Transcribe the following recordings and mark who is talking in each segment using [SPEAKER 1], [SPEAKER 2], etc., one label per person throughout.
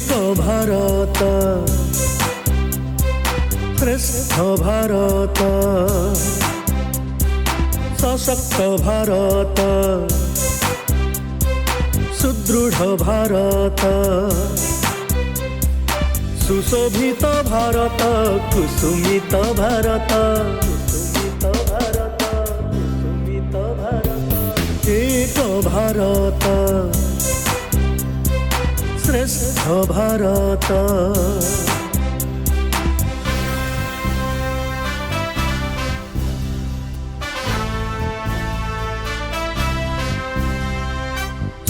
[SPEAKER 1] एक भारत श्रेष्ठ भारत सशक्त भारत सुदृढ़ भारत सुशोभित भारत कुसुमित भारत एक भारत श्रेष्ठ भारत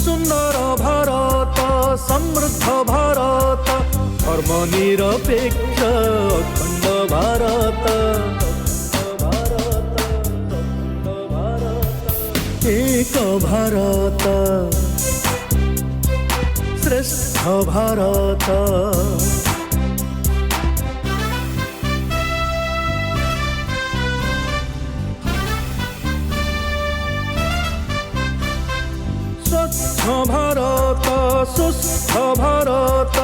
[SPEAKER 1] सुंदर भारत समृद्ध भारत धर्मनिरपेक्ष अखंड भारत एक भारत श्रेष्ठ भारत स्वच्छ भारत सुस्थ भारत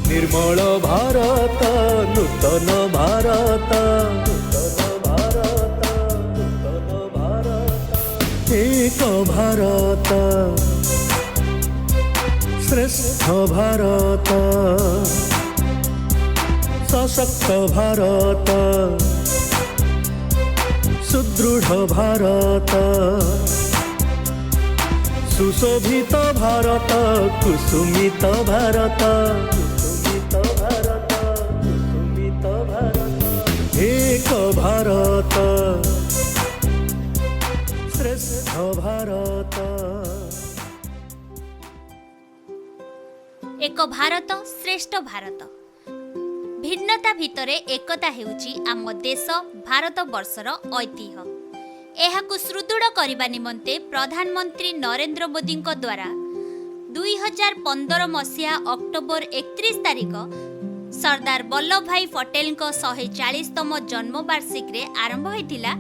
[SPEAKER 1] निर्मल भारत नूतन भारत एक भारत श्रेष्ठ भारत सशक्त भारत सुदृढ़ भारत सुशोभित भारत कुसुमित भारत एक भारत श्रेष्ठ भारत
[SPEAKER 2] एक भारत श्रेष्ठ भारत भिन्नता भितरे एकता हेउची आम देश भारत वर्षर ऐतिह्य। एहाकु सुदृढ़ करने निमंते प्रधानमंत्री नरेंद्र मोदी द्वारा 2015 मसीहा अक्टोबर 31 तारिख सरदार वल्लभ भाई पटेल 140तम जन्मवार्षिकी आरंभ होइतिला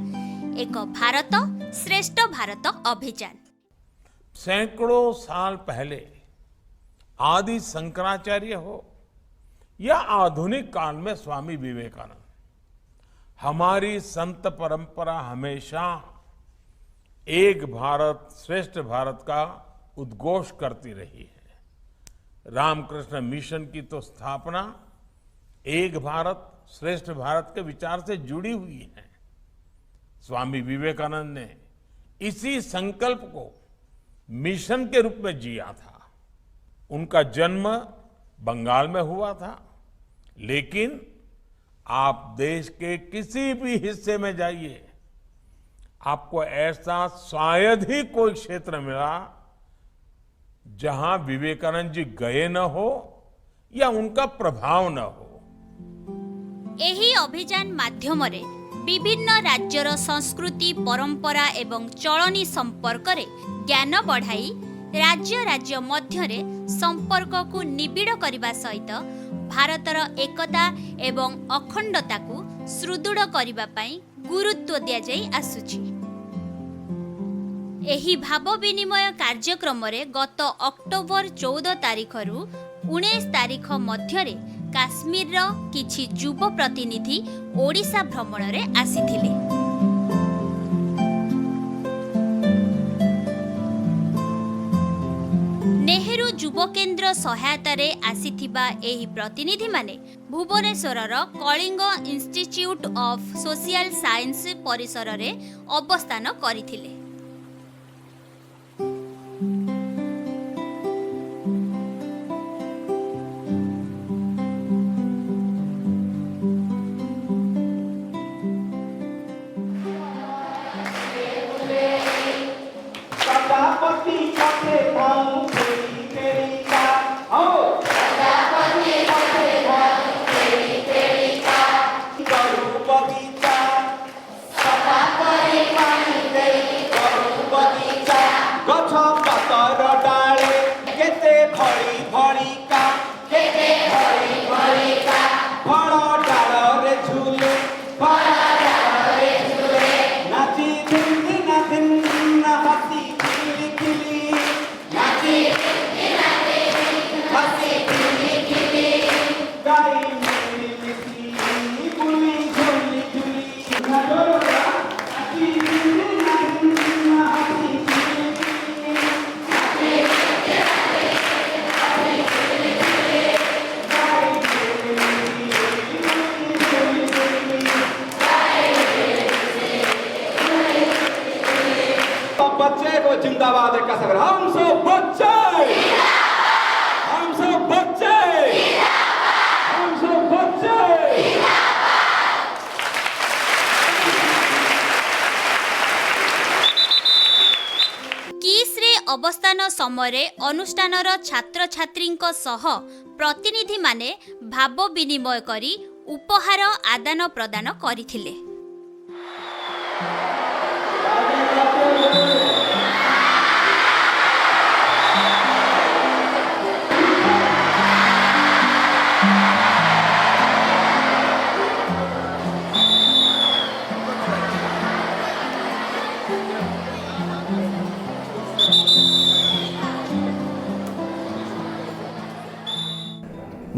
[SPEAKER 2] एक भारत श्रेष्ठ भारत अभियान।
[SPEAKER 3] सैकड़ों साल पहले आदि शंकराचार्य हो या आधुनिक काल में स्वामी विवेकानंद, हमारी संत परंपरा हमेशा एक भारत श्रेष्ठ भारत का उद्घोष करती रही है। रामकृष्ण मिशन की तो स्थापना एक भारत श्रेष्ठ भारत के विचार से जुड़ी हुई है। स्वामी विवेकानंद ने इसी संकल्प को मिशन के रूप में जिया था। उनका जन्म बंगाल में हुआ था, लेकिन आप देश के किसी भी हिस्से में जाइए, आपको ऐसा शायद ही कोई क्षेत्र मिला जहां विवेकानंद जी गए न हो या उनका प्रभाव न हो।
[SPEAKER 2] एही अभियान माध्यम रे विभिन्न राज्यर संस्कृति परंपरा एवं चलनी संपर्क रे ज्ञान बढ़ाई राज्य राज्य मध्यरे संपर्क को निबिड़ करने सहित भारतर एकता एवं अखंडता को सुदृढ़ करने पाई गुरुत्व दिया जाई आसुची। एही भाव विनिमय कार्यक्रम रे गत अक्टोबर 14 तारिख रु 19 तारिख मध्यरे काश्मीर रो किछि युव प्रतिनिधि ओडिशा भ्रमण रे आसीथिले। नेहरू युव केन्द्र सहायता रे आसीथिबा एही प्रतिनिधि माने भुवनेश्वरर Kalinga institute of social science परिसर रे अवस्थान करिथिले।
[SPEAKER 4] बच्चे को जिंदाबाद एक का सगर हम सब बच्चे हम सब बच्चे हम सब बच्चे
[SPEAKER 2] किस्रे अवस्थान समय अनुष्ठानर छात्र छात्री प्रतिनिधि माने भाव विनिमय करी उपहार आदान प्रदान करथिले।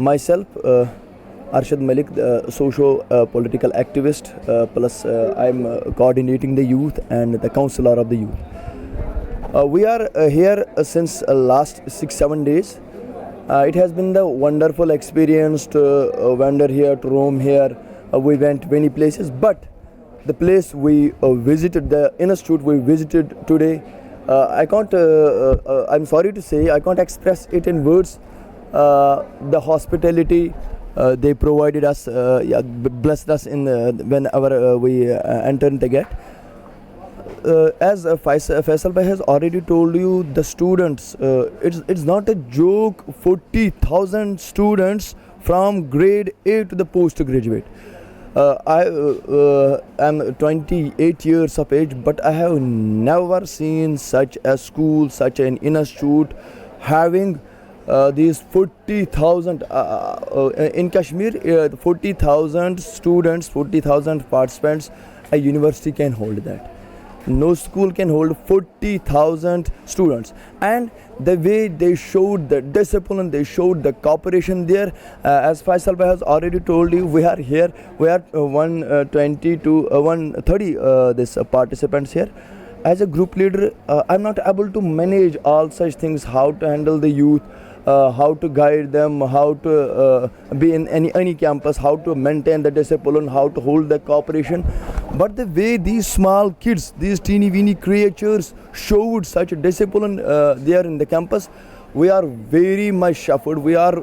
[SPEAKER 5] Myself, Arshad Malik, socio-political activist, plus I'm coordinating the youth and the counselor of the youth. We are here since last 6-7 days. It has been the wonderful experience to wander here, to roam here. We went many places, but the place we visited, the institute we visited today, I can't, I'm sorry to say, I can't express it in words. The hospitality they provided us, blessed us in whenever we entered the gate. As Faisal Bhai has already told you, the students, it's not a joke. 40,000 students from grade A to the postgraduate. I am 28 years of age, but I have never seen such a school, such an institute having these 40,000 in Kashmir, 40,000 students, 40,000 participants. A university can hold that. No school can hold 40,000 students. And the way they showed the discipline, they showed the cooperation there. As Faisal Bhai has already told you, we are here. We are 120 to 130 this participants here. As a group leader, I'm not able to manage all such things, how to handle the youth, how to guide them, how to be in any campus, how to maintain the discipline, how to hold the cooperation. But the way these small kids, these teeny weeny creatures showed such a discipline there in the campus, we are very much suffered. We are,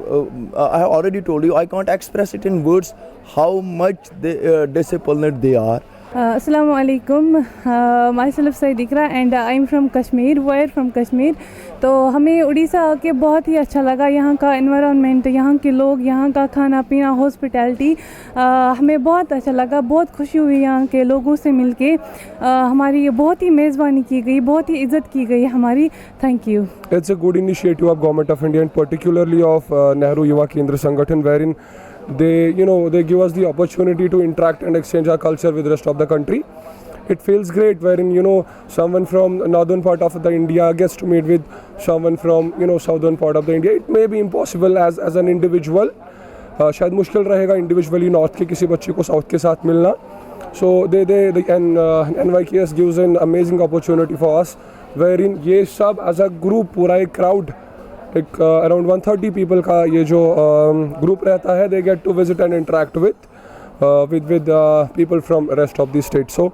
[SPEAKER 5] I have already told you, I can't express it in words how much disciplined they are.
[SPEAKER 6] Assalamu alaikum. Myself Said Ikra and I'm from Kashmir. We're from Kashmir. तो हमें उड़ीसा आके बहुत ही अच्छा लगा. यहाँ का environment, यहाँ के लोग, यहाँ का खाना पीना, हॉस्पिटैलिटी हमें बहुत अच्छा लगा. बहुत खुशी हुई यहाँ के लोगों से मिलके. हमारी बहुत ही मेज़बानी की गई, बहुत ही इज़्ज़त की गई हमारी. Thank you.
[SPEAKER 7] It's a good initiative of Government of India and particularly of Nehru Yuva Kendra Sangathan, wherein they give us the opportunity to interact and exchange our culture with the rest of the country. It feels great wherein someone from northern part of the India gets to meet with someone from southern part of the India. It may be impossible as an individual. शायद मुश्किल रहेगा individually north के किसी बच्चे को south के साथ मिलना. So NYKS gives an amazing opportunity for us wherein ये सब as a group पूरा एक crowd like around 130 people का ये जो group रहता है, they get to visit and interact with people from rest of the state. So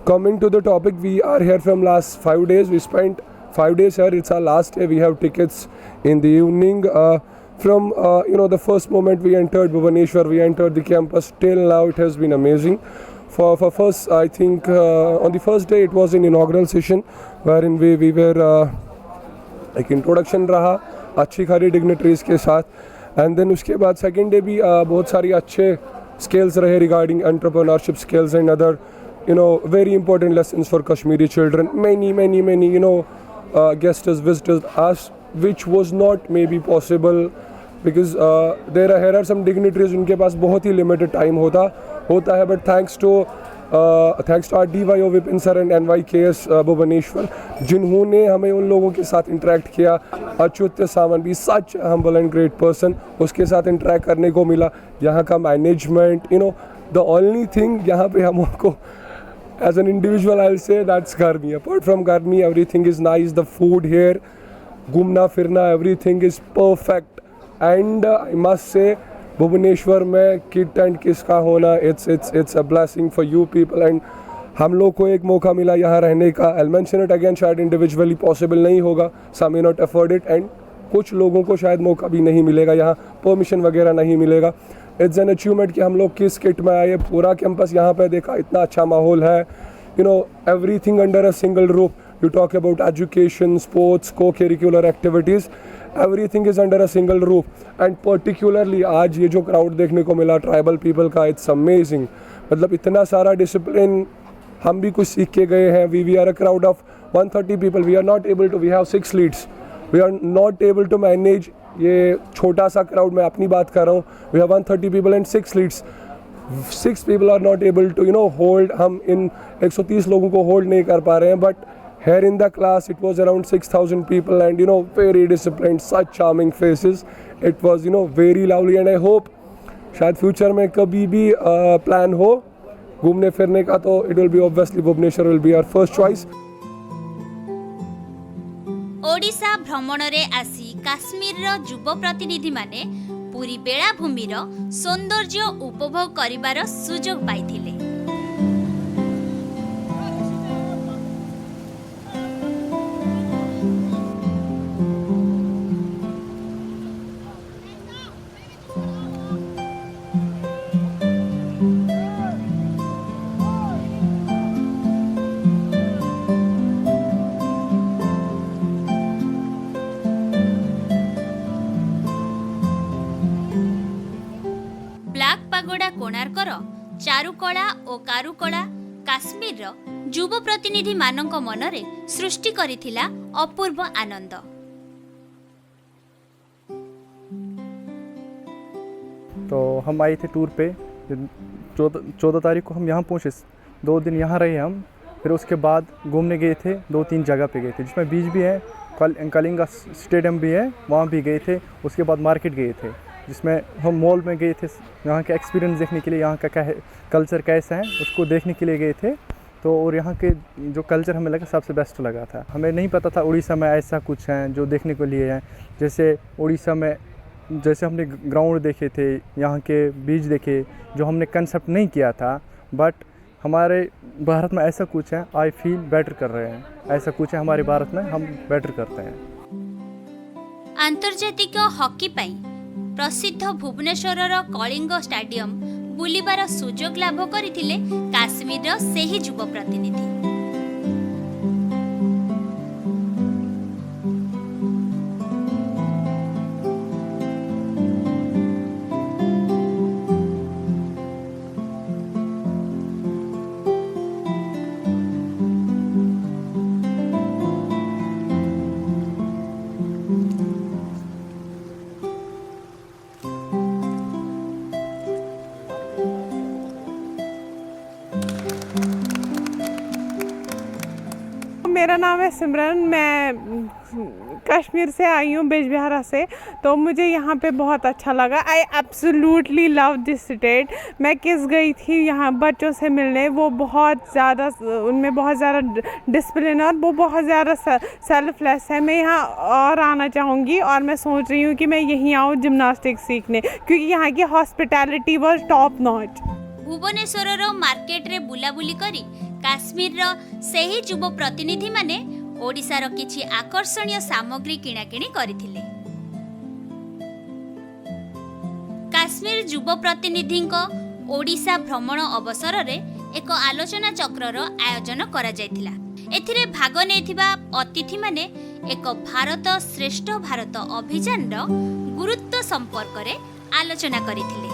[SPEAKER 7] coming to the topic, we are here from last 5 days. We spent 5 days here. It's our last day. We have tickets in the evening. From the first moment we entered Bhubaneswar, we entered the campus till now, it has been amazing. For first, I think on the first day it was an inaugural session wherein we were like introduction रहा अच्छी खारी dignitaries के साथ. And then उसके बाद second day भी बहुत सारी अच्छे skills रहे regarding entrepreneurship skills and other very important lessons for Kashmiri children. Many guests visitors us, which was not maybe possible because here are some dignitaries उनके पास बहुत ही limited time होता है, but thanks to our DYO Vipin sir and NYKS Bhubaneswar जिन्होंने हमें उन लोगों के साथ interact किया. अच्युत सावन भी such a humble and great person, उसके साथ interact करने को मिला. यहाँ का management, the only thing यहाँ पे हमको as an individual I'll say that's Garmi. Apart from Garmi, everything is nice. The food here, घूमना फिरना, everything is perfect. And I must say Bhubaneswar में kid tent किसका होना, it's a blessing for you people. And हम लोग को एक मौका मिला यहाँ रहने का. I'll mention it again, शायद इंडिविजुअली पॉसिबल नहीं होगा, some may not afford it, and कुछ लोगों को शायद मौका भी नहीं मिलेगा, यहाँ परमिशन वगैरह नहीं मिलेगा. इट्स एन अचीवमेंट कि हम लोग किस किट में आए, पूरा कैंपस यहाँ पे देखा, इतना अच्छा माहौल है. You know, everything under a single roof. You talk about education, sports, co curricular activities, everything is under a single roof. And particularly आज ये जो क्राउड देखने को मिला ट्राइबल पीपल का, इट्स अमेजिंग. मतलब इतना सारा डिसिप्लिन, हम भी कुछ सीख के गए हैं. We are a crowd of 130 people. We are not able to, we have 6 leads. We are not able to manage ये छोटा सा क्राउड. मैं अपनी बात कर रहा हूँ. We have 130 people and 6 leads. 6 people are not able to hold. हम इन 130 लोगों को होल्ड नहीं कर पा रहे हैं. But here in the class it was around 6,000 people and very disciplined, such charming faces. It was very lovely and I hope शायद फ्यूचर में कभी भी प्लान हो घूमने फिरने का तो it will be obviously Bhubaneswar will be our first choice.
[SPEAKER 2] Odisha भ्रमणरे आसी काश्मीर युव प्रतिनिधि माने पूरी बेलाभूमिर सौंदर्य उपभोग करिबार सुजोग पाइथिले. ପାଗୋଡ଼ା କୋଣାର୍କର ଚାରୁକଳା ଓ କାରୁକଳା କାଶ୍ମୀରର ଯୁବ ପ୍ରତିନିଧିମାନଙ୍କ ମନରେ ସୃଷ୍ଟି କରିଥିଲା ଅପୂର୍ବ ଆନନ୍ଦ.
[SPEAKER 8] तो हम आए थे टूर पे 14 तारीख को हम यहाँ पहुँचे. 2 दिन यहाँ रहे हम. फिर उसके बाद घूमने गए थे, 2-3 जगह पे गए थे जिसमें बीच भी है, कलिंगा स्टेडियम भी है, वहाँ भी गए थे. उसके बाद मार्केट गए थे जिसमें हम मॉल में गए थे यहाँ का एक्सपीरियंस देखने के लिए, यहाँ का क्या है कल्चर कैसा है उसको देखने के लिए गए थे. तो और यहाँ के जो कल्चर हमें लगा सबसे बेस्ट लगा था. हमें नहीं पता था उड़ीसा में ऐसा कुछ है जो देखने को लिए हैं. जैसे उड़ीसा में जैसे हमने ग्राउंड देखे थे, यहाँ के बीच देखे, जो हमने कंसेप्ट नहीं किया था. बट हमारे भारत में ऐसा कुछ है, आई फील बेटर कर रहे हैं. ऐसा कुछ है हमारे भारत में, हम बेटर करते हैं.
[SPEAKER 2] आंतर्जातिक हॉकी पाई प्रसिद्ध भुवनेश्वरर कलिंग स्टाडियम बुलिबार सुजोग लाभ करथिले काश्मीरर सेही युव प्रतिनिधि.
[SPEAKER 6] मेरा नाम है सिमरन. मैं कश्मीर से आई हूँ, बिजबिहारा से. तो मुझे यहाँ पे बहुत अच्छा लगा. I absolutely love this state. मैं किस गई थी यहाँ बच्चों से मिलने, वो बहुत ज़्यादा, उनमें बहुत ज़्यादा डिसिप्लिन और वो बहुत ज़्यादा सेल्फलेस है. मैं यहाँ और आना चाहूँगी और मैं सोच रही हूँ कि मैं यहीं आऊँ जिम्नास्टिक्स सीखने, क्योंकि यहाँ की हॉस्पिटैलिटी वाज टॉप नॉच.
[SPEAKER 2] भुवनेश्वरर मार्केट रे बुलाबुली करी काश्मीर सेही युव प्रतिनिधि माने ओडिशार किछि आकर्षणीय सामग्री किणाकिणी करथिले. काश्मीर युव प्रतिनिधिंक ओडिशा भ्रमण अवसर रे एक आलोचना चक्रर आयोजन करा जायतिला. एथिरे भाग नेथिबा अतिथि माने एक भारत श्रेष्ठ भारत अभियान रो गुरुत्व संपर्क रे आलोचना करिथिले.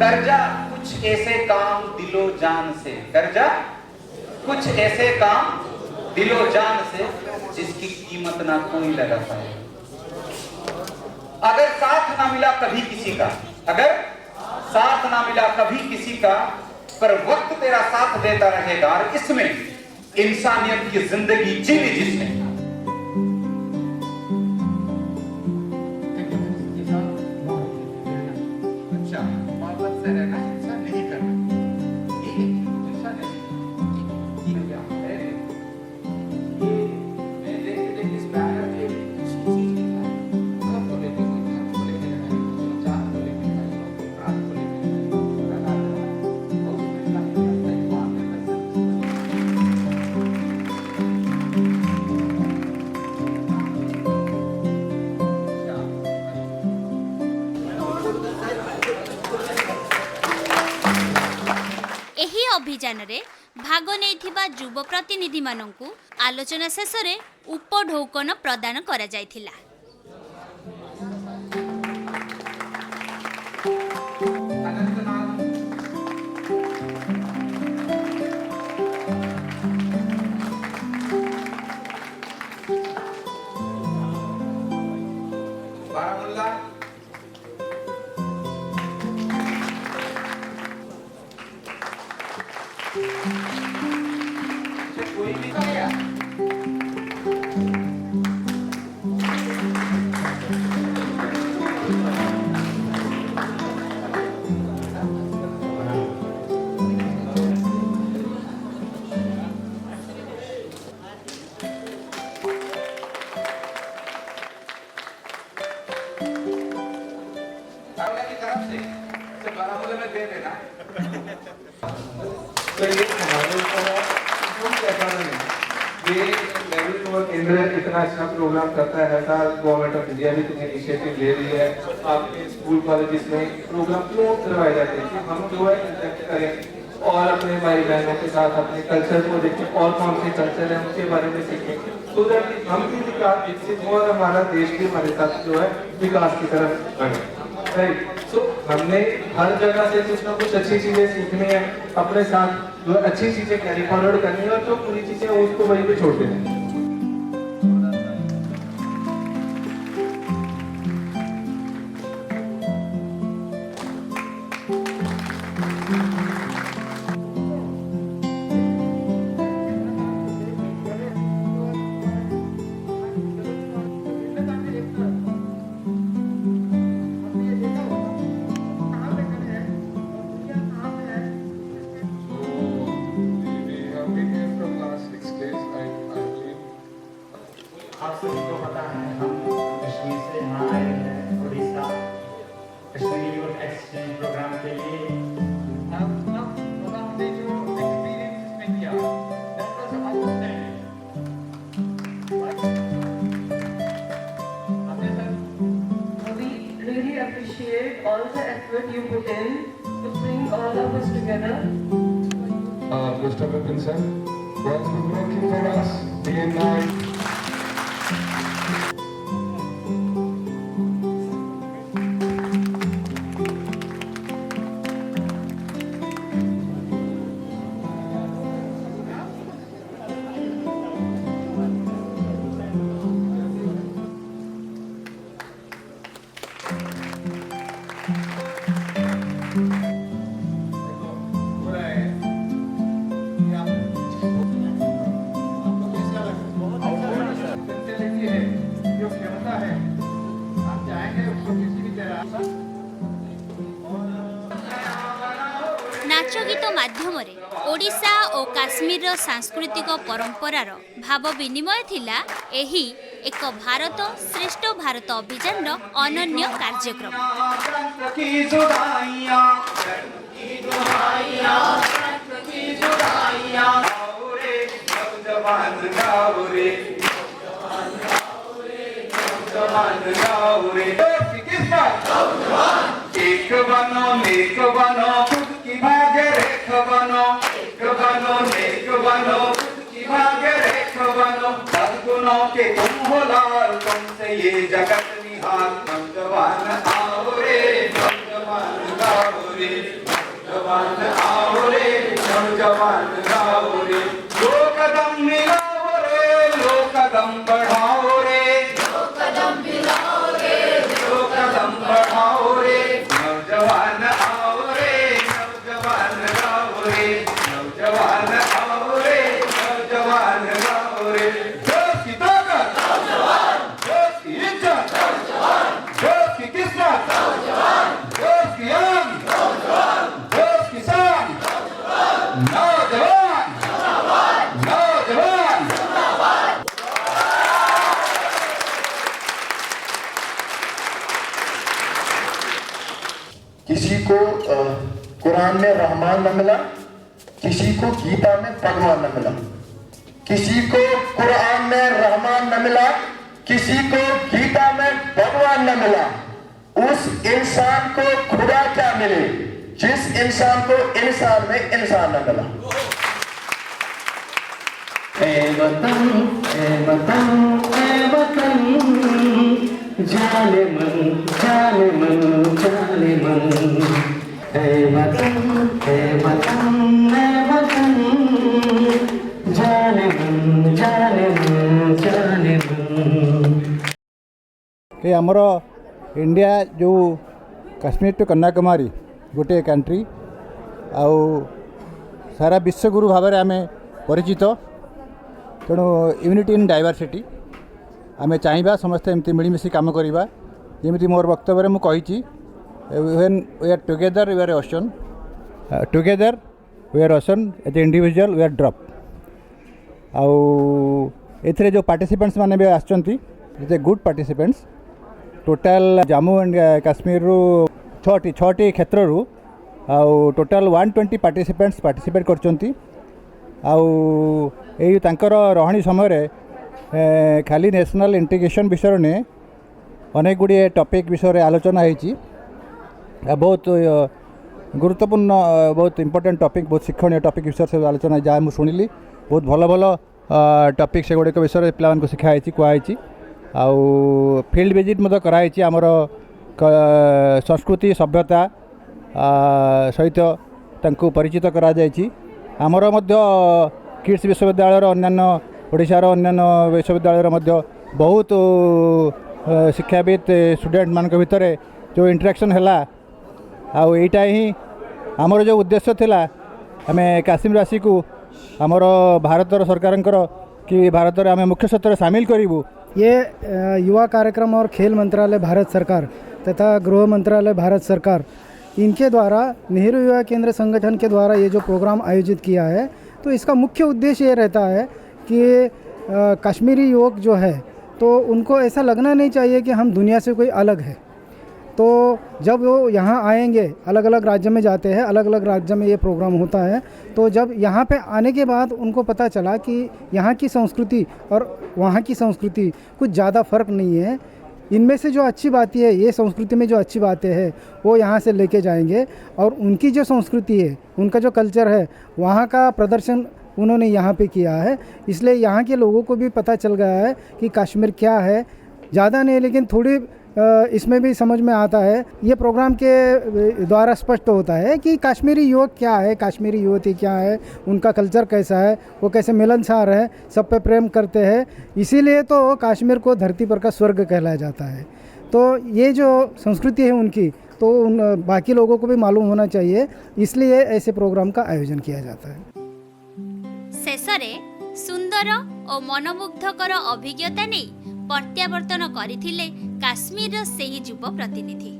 [SPEAKER 9] कर्जा कुछ ऐसे काम दिलो जान से, कर्जा कुछ ऐसे काम दिलो जान से जिसकी कीमत ना कोई लगा पाए. अगर साथ ना मिला कभी किसी का, अगर साथ ना मिला कभी किसी का, पर वक्त तेरा साथ देता रहेगा. और इसमें इंसानियत की जिंदगी जीनी जिसने.
[SPEAKER 2] अभियान रे भाग नेइथिबा युव प्रतिनिधि माननकु आलोचना शेष रे उपढौकन प्रदान करा जायथिला।
[SPEAKER 9] बारामुल्ला कोई भी था क्या? की तरफ से बारामूला में दे देना।
[SPEAKER 4] तो ये हमारे ये नेहरू युवा केंद्र इतना अच्छा प्रोग्राम करता है, गवर्नमेंट ऑफ इंडिया भी इतनी इनिशिएटिव ले रही है। आपके स्कूल कॉलेजेस में प्रोग्राम क्यों करवाए जाते हैं कि हम जो है इंटरेक्ट करें और अपने भाई बहनों के साथ अपने कल्चर को देखें और कौन से कल्चर है उनके बारे में सीखें, तो दैट हम भी विकास विकसित हो और हमारा देश भी हमारे साथ जो है विकास की तरफ बढ़े। राइट, सो हमने हर जगह से कुछ ना कुछ अच्छी चीजें सीखनी है, अपने साथ जो अच्छी चीजें कैरी फॉरवर्ड करनी है और जो बुरी चीजें उसको वहीं पे छोड़ देनी है।
[SPEAKER 10] आप सभी को पता है हम कश्मीर से यहाँ आए हैं Orissa Kashmiri youth exchange program के लिए।
[SPEAKER 9] हमने जो एक्सपीरियंस इसमें किया that was outstanding।
[SPEAKER 11] We really appreciate all the effort you put in to bring all of us together.
[SPEAKER 4] Mr. Vipin sir was working for us day and night.
[SPEAKER 2] नाच गीत माध्यम ओडिशा और काश्मीर सांस्कृतिक परंपरार भाव विनिमय थिला एही एक भारत श्रेष्ठ भारत अभियान अनन्य कार्यक्रम।
[SPEAKER 9] एक बनो नेक बनो खुद की भाग्य रेख बनो, एक बनो नेक बनो खुद की भाग्य रेख बनो, सद्गुणों के तुम हो लाल तुमसे ये जगत निहाल। नौजवान आओ रे नौजवान गाओ रे, नौजवान आओ रे नौजवान गाओ रे, दो कदम मिलाओ रे दो कदम बढ़ाओ रे, दो कदम मिलाओ रे दो कदम बढ़ाओ रे, नौजवान आओ रे नौजवान गाओ रे, नौजवान आओ रे नौजवान गाओ रे, देश की ताकत नौजवान, देश की इज्जत नौजवान, देश की किस्मत नौजवान, देश की आन नौजवान, देश की शान नौजवान, नौजवान नौजवान नौजवान।
[SPEAKER 12] किसी को कुरान में रहमान न मिला, किसी को गीता में भगवान न मिला, किसी को कुरान में रहमान न मिला, किसी को गीता में भगवान न मिला। उस इंसान को खुदा क्या मिले जिस इंसान को इंसान में इंसान न मिला।
[SPEAKER 1] ए वतन जाने मन जाने मन जाने मन। ए वतन जाने मन जाने मन जाने मन।
[SPEAKER 13] कि आमर इंडिया जो काश्मीर टू कन्याकुमारी गोटे कंट्री आउ सारा विश्वगुरु भाव में आम परिचित। तेणु यूनिटी इन डाइवर्सिटी आम चाहिए समस्ते एमती मिलमिशि काम करवा। जमी मोर वक्तव्य में कही when we are together we are ocean, together we are ocean, as a individual we are drop. आउ एथिरे जो पार्टिसिपेंट्स माने भी आछंती is a good participants. Total Jammu and Kashmir रु 6टी क्षेत्र रु आउ टोटाल 120 पार्टिसिपेंट्स पार्टिसिपेट करचंती। आउ एई तांकर रहणी समय खाली नेशनल इंटीग्रेशन विषय ने अनेक गुड़िए टॉपिक विषय आलोचना होती। बहुत गुरुत्वपूर्ण बहुत इंपोर्टेंट टॉपिक, बहुत शिक्षणीय टॉपिक विषय से आलोचना जहाँ मुझे शुणिली। बहुत भल भल टॉपिक से गुड़िक विषय पे शिखाई कहुई। आउ फील्ड विजिट कराई आमर संस्कृति सभ्यता सहित तांको परिचित करा जायछि। आमर मध्य किड्स विश्वविद्यालय अन्यान्य ओडिशार अन्यान्य विश्वविद्यालय बहुत शिक्षाविद स्टूडेंट मान भितर जो इंटरेक्शन है आईटा ही आमर जो उद्देश्य थिला आम काश्मीरवासी को आमर भारत सरकार कि भारत में आम मुख्य सत्तर सामिल करूँ।
[SPEAKER 14] ये युवा कार्यक्रम और खेल मंत्रालय भारत सरकार तथा गृह मंत्रालय भारत सरकार इनके द्वारा नेहरू युवा केंद्र संगठन के द्वारा ये जो प्रोग्राम आयोजित किया है, तो इसका मुख्य उद्देश्य ये रहता है कि कश्मीरी युवक जो है तो उनको ऐसा लगना नहीं चाहिए कि हम दुनिया से कोई अलग है। तो जब वो यहाँ आएंगे, अलग अलग राज्य में जाते हैं, अलग अलग राज्य में ये प्रोग्राम होता है, तो जब यहाँ पे आने के बाद उनको पता चला कि यहाँ की संस्कृति और वहाँ की संस्कृति कुछ ज़्यादा फ़र्क नहीं है। इनमें से जो अच्छी बातें है, ये संस्कृति में जो अच्छी बातें हैं वो यहाँ से लेके जाएंगे और उनकी जो संस्कृति है, उनका जो कल्चर है, वहाँ का प्रदर्शन उन्होंने यहाँ पे किया है। इसलिए यहाँ के लोगों को भी पता चल गया है कि कश्मीर क्या है। ज़्यादा नहीं लेकिन थोड़ी इसमें भी समझ में आता है। ये प्रोग्राम के द्वारा स्पष्ट होता है कि कश्मीरी युवक क्या है, कश्मीरी युवती क्या है, उनका कल्चर कैसा है, वो कैसे मिलनसार है, सब पे प्रेम करते हैं। इसीलिए तो कश्मीर को धरती पर का स्वर्ग कहलाया जाता है। तो ये जो संस्कृति है उनकी, तो उन बाकी लोगों को भी मालूम होना चाहिए, इसलिए ऐसे प्रोग्राम का आयोजन किया जाता है।
[SPEAKER 2] शेषरे सुंदर और मनमुग्धकर अभिज्ञता नहीं प्रत्यावर्तन करथिले काश्मीर से ही युव प्रतिनिधि।